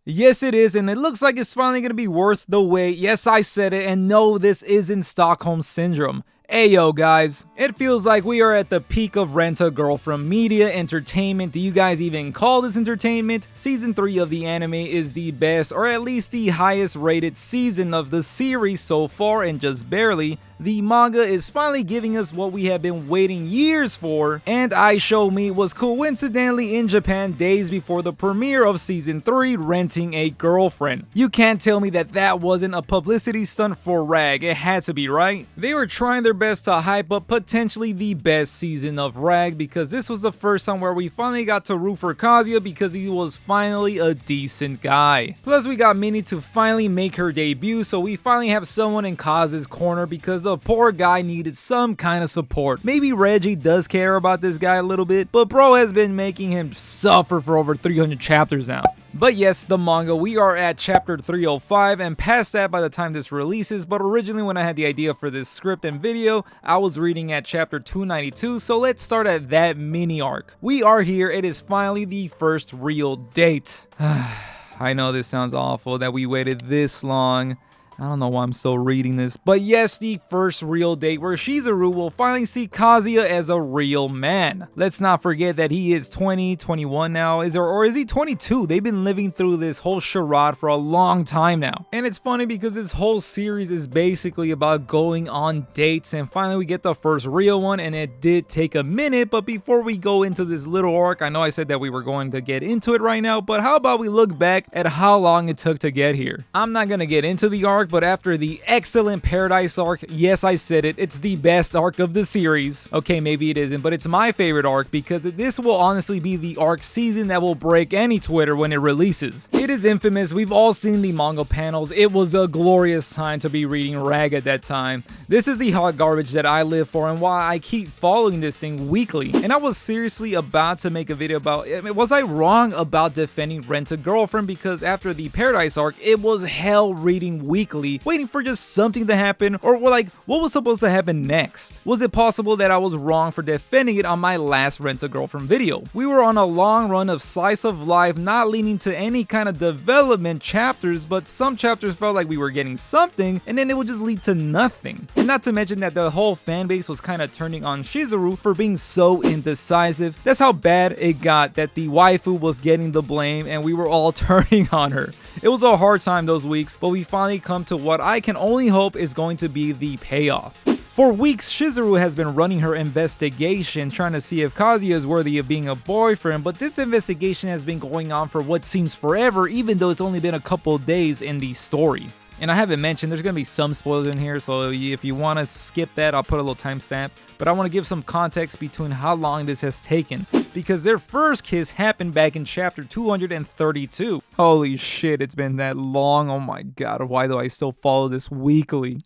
Yes, it is, and it looks like it's finally gonna be worth the wait. Yes, I said it, and no, this isn't Stockholm Syndrome. Ayo guys, it feels like we are at the peak of Rent-A-Girlfriend media entertainment. Do you guys even call this entertainment? Season 3 of the anime is the best, or at least the highest rated season of the series so far, and just barely. The manga is finally giving us what we have been waiting years for, and I Show Me was coincidentally in Japan days before the premiere of season 3, Renting a Girlfriend. You can't tell me that that wasn't a publicity stunt for RAG, it had to be, right? They were trying their best to hype up potentially the best season of RAG, because this was the first time where we finally got to root for Kazuya because he was finally a decent guy. Plus we got Minnie to finally make her debut, so we finally have someone in Kazu's corner because the poor guy needed some kind of support. Maybe Reggie does care about this guy a little bit, but bro has been making him suffer for over 300 chapters now. But yes, the manga, we are at chapter 305 and past that by the time this releases, but originally when I had the idea for this script and video, I was reading at chapter 292, so let's start at that mini arc. We are here, it is finally the first real date. I know this sounds awful that we waited this long. I don't know why I'm still reading this, but yes, the first real date where Chizuru will finally see Kazuya as a real man. Let's not forget that he is 20, 21 now, or is he 22? They've been living through this whole charade for a long time now. And it's funny because this whole series is basically about going on dates, and finally we get the first real one, and it did take a minute. But before we go into this little arc, I know I said that we were going to get into it right now, but how about we look back at how long it took to get here? I'm not gonna get into the arc, but after the excellent Paradise arc, yes, I said it, it's the best arc of the series. Okay, maybe it isn't, but it's my favorite arc because this will honestly be the arc season that will break any Twitter when it releases. It is infamous, we've all seen the manga panels, it was a glorious time to be reading RAG at that time. This is the hot garbage that I live for and why I keep following this thing weekly. And I was seriously about to make a video about, was I wrong about defending Rent-A-Girlfriend, because after the Paradise arc, it was hell reading weekly, waiting for just something to happen, or like what was supposed to happen next. Was it possible that I was wrong for defending it on my last Rent-A-Girlfriend video? We were on a long run of slice of life, not leaning to any kind of development chapters, but some chapters felt like we were getting something and then it would just lead to nothing. And not to mention that the whole fan base was kind of turning on Chizuru for being so indecisive. That's how bad it got that the waifu was getting the blame and we were all turning on her. It was a hard time those weeks, but we finally come to what I can only hope is going to be the payoff. For weeks, Chizuru has been running her investigation, trying to see if Kazuya is worthy of being a boyfriend, but this investigation has been going on for what seems forever, even though it's only been a couple days in the story. And I haven't mentioned, there's going to be some spoilers in here, so if you want to skip that, I'll put a little timestamp. But I want to give some context between how long this has taken, because their first kiss happened back in chapter 232. Holy shit, it's been that long. Oh my god, why do I still follow this weekly?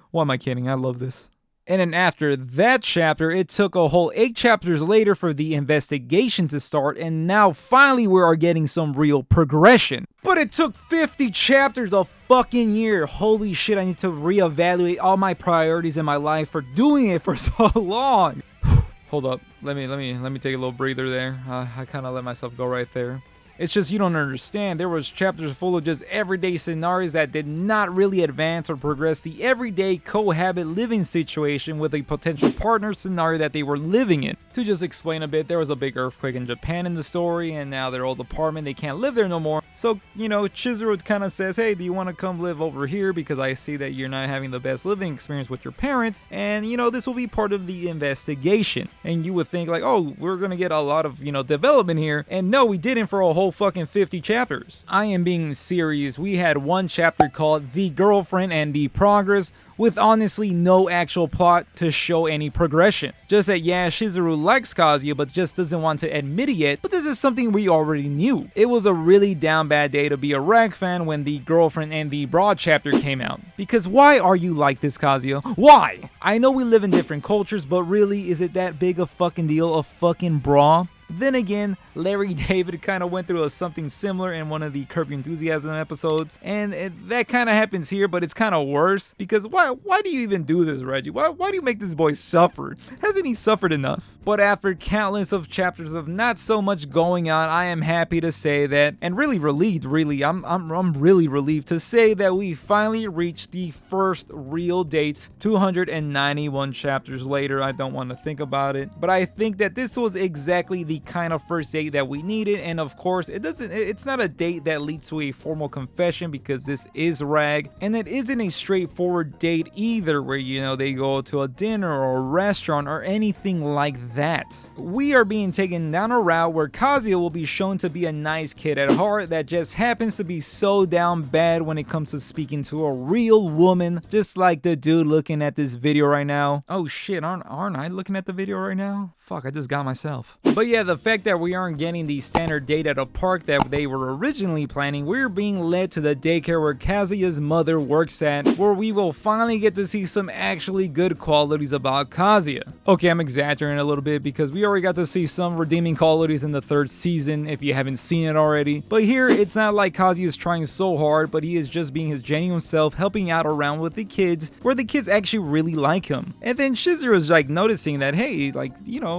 Why am I kidding? I love this. And then after that chapter, it took a whole 8 chapters later for the investigation to start, and now finally we are getting some real progression. But it took 50 chapters a fucking year. Holy shit, I need to reevaluate all my priorities in my life for doing it for so long. Hold up, let me take a little breather there. I kind of let myself go right there. It's just you don't understand. There was chapters full of just everyday scenarios that did not really advance or progress the everyday cohabit living situation with a potential partner scenario that they were living in. To just explain a bit, there was a big earthquake in Japan in the story, and now their old apartment, they can't live there no more. So, you know, Chizuru kind of says, hey, do you want to come live over here because I see that you're not having the best living experience with your parent, and, you know, this will be part of the investigation. And you would think like, oh, we're going to get a lot of, you know, development here, and no, we didn't for a whole fucking 50 chapters. I am being serious. We had one chapter called The Girlfriend and the Progress, with honestly no actual plot to show any progression. Just that, yeah, Chizuru likes Kazuya but just doesn't want to admit it yet, but this is something we already knew. It was a really down bad day to be a RAG fan when The Girlfriend and the Broad chapter came out. Because why are you like this, Kazuya? Why? I know we live in different cultures, but really, is it that big a fucking deal of fucking bra? Then again, Larry David kind of went through something similar in one of the Curb Your Enthusiasm episodes, and that kind of happens here, but it's kind of worse, because why do you even do this, Reggie? Why do you make this boy suffer? Hasn't he suffered enough? But after countless of chapters of not so much going on, I am happy to say that, and really relieved, I'm really relieved to say that we finally reached the first real date 291 chapters later. I don't want to think about it, but I think that this was exactly the kind of first date that we needed. And of course, it's not a date that leads to a formal confession, because this is Rag, and it isn't a straightforward date either where, you know, they go to a dinner or a restaurant or anything like that. We are being taken down a route where Kazuya will be shown to be a nice kid at heart that just happens to be so down bad when it comes to speaking to a real woman, just like the dude looking at this video right now. Oh shit, aren't I looking at the video right now? Fuck, I just got myself. But yeah, the fact that we aren't getting the standard date at a park that they were originally planning, we're being led to the daycare where Kazuya's mother works at, where we will finally get to see some actually good qualities about Kazuya. Okay, I'm exaggerating a little bit because we already got to see some redeeming qualities in the third season if you haven't seen it already. But here, it's not like Kazuya is trying so hard, but he is just being his genuine self, helping out around with the kids, where the kids actually really like him. And then Chizuru is like noticing that, hey, like, you know,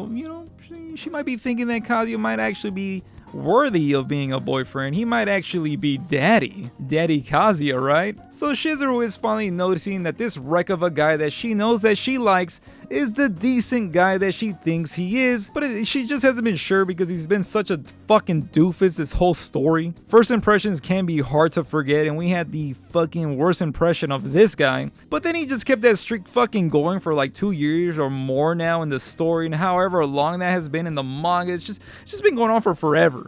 she might be thinking that Kazuya might actually be worthy of being a boyfriend. He might actually be Daddy Kazuya, right? So Chizuru is finally noticing that this wreck of a guy that she knows that she likes is the decent guy that she thinks he is, but she just hasn't been sure because he's been such a fucking doofus this whole story. First impressions can be hard to forget, and we had the fucking worst impression of this guy, but then he just kept that streak fucking going for like 2 years or more now in the story, and however long that has been in the manga, it's just been going on for forever.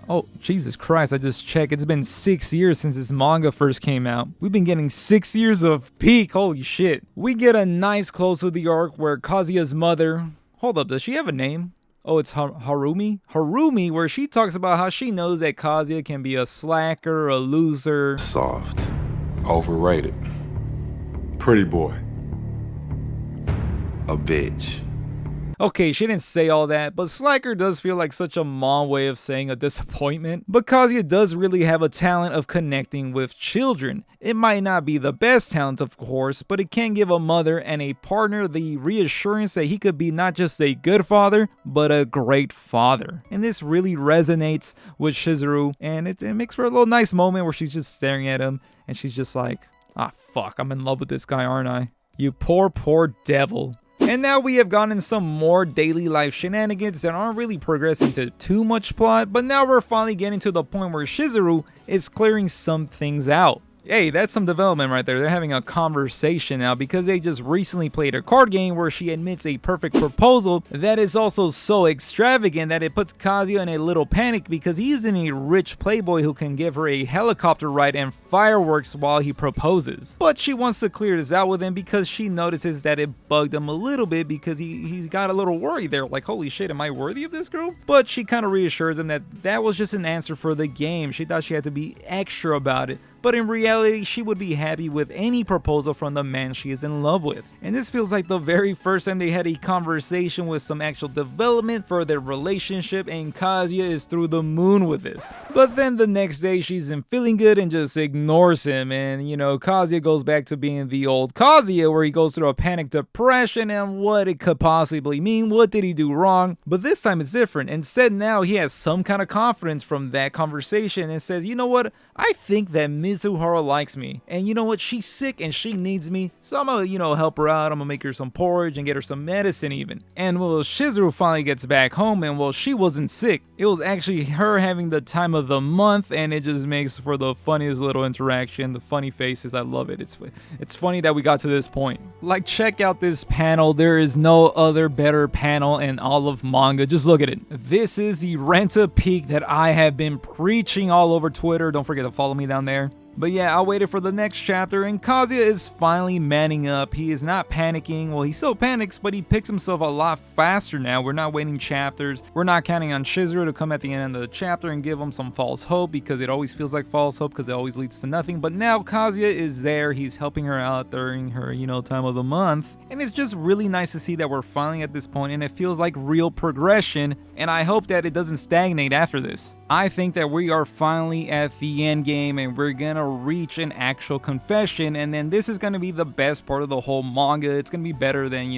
Oh, Jesus Christ, I just checked. It's been 6 years since this manga first came out. We've been getting 6 years of peak, holy shit. We get a nice close to the arc where Kazuya's mother... Hold up, does she have a name? Oh, it's Harumi? Harumi, where she talks about how she knows that Kazuya can be a slacker, a loser. Soft. Overrated. Pretty boy. A bitch. Okay, she didn't say all that, but slacker does feel like such a mom way of saying a disappointment. But Kazuya does really have a talent of connecting with children. It might not be the best talent, of course, but it can give a mother and a partner the reassurance that he could be not just a good father, but a great father. And this really resonates with Chizuru, and it makes for a little nice moment where she's just staring at him, and she's just like, ah, fuck, I'm in love with this guy, aren't I? You poor devil. And now we have gotten some more daily life shenanigans that aren't really progressing to too much plot, but now we're finally getting to the point where Chizuru is clearing some things out. Hey, that's some development right there. They're having a conversation now because they just recently played a card game where she admits a perfect proposal that is also so extravagant that it puts Kazuya in a little panic because he isn't a rich playboy who can give her a helicopter ride and fireworks while he proposes. But she wants to clear this out with him because she notices that it bugged him a little bit because he's got a little worried there, like, holy shit, am I worthy of this girl? But she kind of reassures him that that was just an answer for the game. She thought she had to be extra about it. But in reality, she would be happy with any proposal from the man she is in love with. And this feels like the very first time they had a conversation with some actual development for their relationship, and Kazuya is through the moon with this. But then the next day, she's in feeling good and just ignores him, and you know, Kazuya goes back to being the old Kazuya where he goes through a panic depression and what it could possibly mean, what did he do wrong? But this time it's different. Instead, now he has some kind of confidence from that conversation and says, you know what, I think that Mizuhara likes me, and you know what, she's sick and she needs me, so I'm gonna, you know, help her out. I'm gonna make her some porridge and get her some medicine even. And well, Chizuru finally gets back home, and well, she wasn't sick. It was actually her having the time of the month, and it just makes for the funniest little interaction, the funny faces. I love it. It's funny that we got to this point. Like, check out this panel. There is no other better panel in all of manga. Just look at it. This is the Renta peak that I have been preaching all over Twitter. Don't forget to follow me down there. But yeah, I waited for the next chapter and Kazuya is finally manning up. He is not panicking. Well, he still panics, but he picks himself a lot faster now. We're not waiting chapters. We're not counting on Chizuru to come at the end of the chapter and give him some false hope, because it always feels like false hope because it always leads to nothing. But now Kazuya is there. He's helping her out during her, time of the month. And it's just really nice to see that we're finally at this point and it feels like real progression. And I hope that it doesn't stagnate after this. I think that we are finally at the end game and we're gonna reach an actual confession, and then this is gonna be the best part of the whole manga. It's gonna be better than,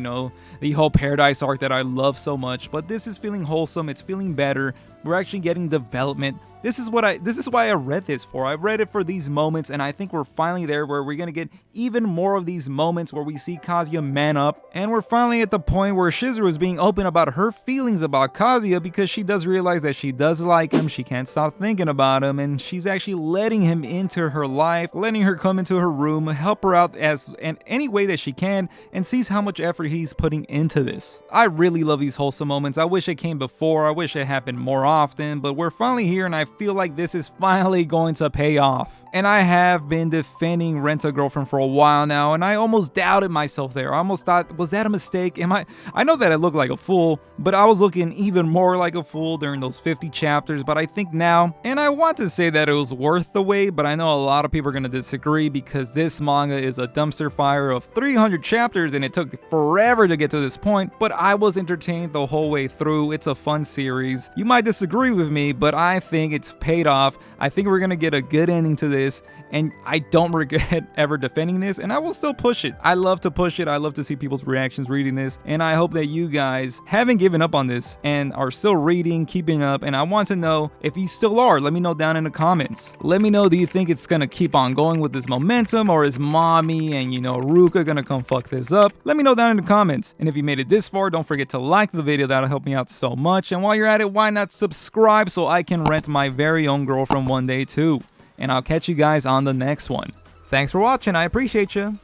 the whole Paradise arc that I love so much, but this is feeling wholesome, it's feeling better. We're actually getting development. This is why I read this for. I read it for these moments, and I think we're finally there where we're gonna get even more of these moments where we see Kazuya man up, and we're finally at the point where Chizuru is being open about her feelings about Kazuya, because she does realize that she does like him, she can't stop thinking about him, and she's actually letting him into her life, letting her come into her room, help her out in any way that she can, and sees how much effort he's putting into this. I really love these wholesome moments. I wish it came before, I wish it happened more often, but we're finally here and I feel like this is finally going to pay off. And I have been defending Rent a Girlfriend for a while now, and I almost doubted myself there. I almost thought, was that a mistake? I know that I look like a fool, but I was looking even more like a fool during those 50 chapters, but I think now, and I want to say that it was worth the wait, but I know a lot of people are going to disagree because this manga is a dumpster fire of 300 chapters and it took forever to get to this point, but I was entertained the whole way through. It's a fun series. You might disagree with me, but I think it's paid off. I think we're gonna get a good ending to this, and I don't regret ever defending this, and I will still push it. I love to push it. I love to see people's reactions reading this, and I hope that you guys haven't given up on this and are still reading, keeping up, and I want to know if you still are. Let me know down in the comments. Let me know, do you think it's gonna keep on going with this momentum, or is Mommy and Ruka gonna come fuck this up? Let me know down in the comments, and if you made it this far, don't forget to like the video. That'll help me out so much, and while you're at it, why not subscribe so I can rent my very own girlfriend one day too. And I'll catch you guys on the next one. Thanks for watching, I appreciate you.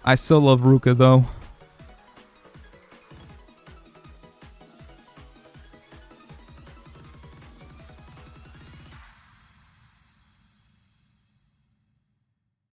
I still love Ruka though.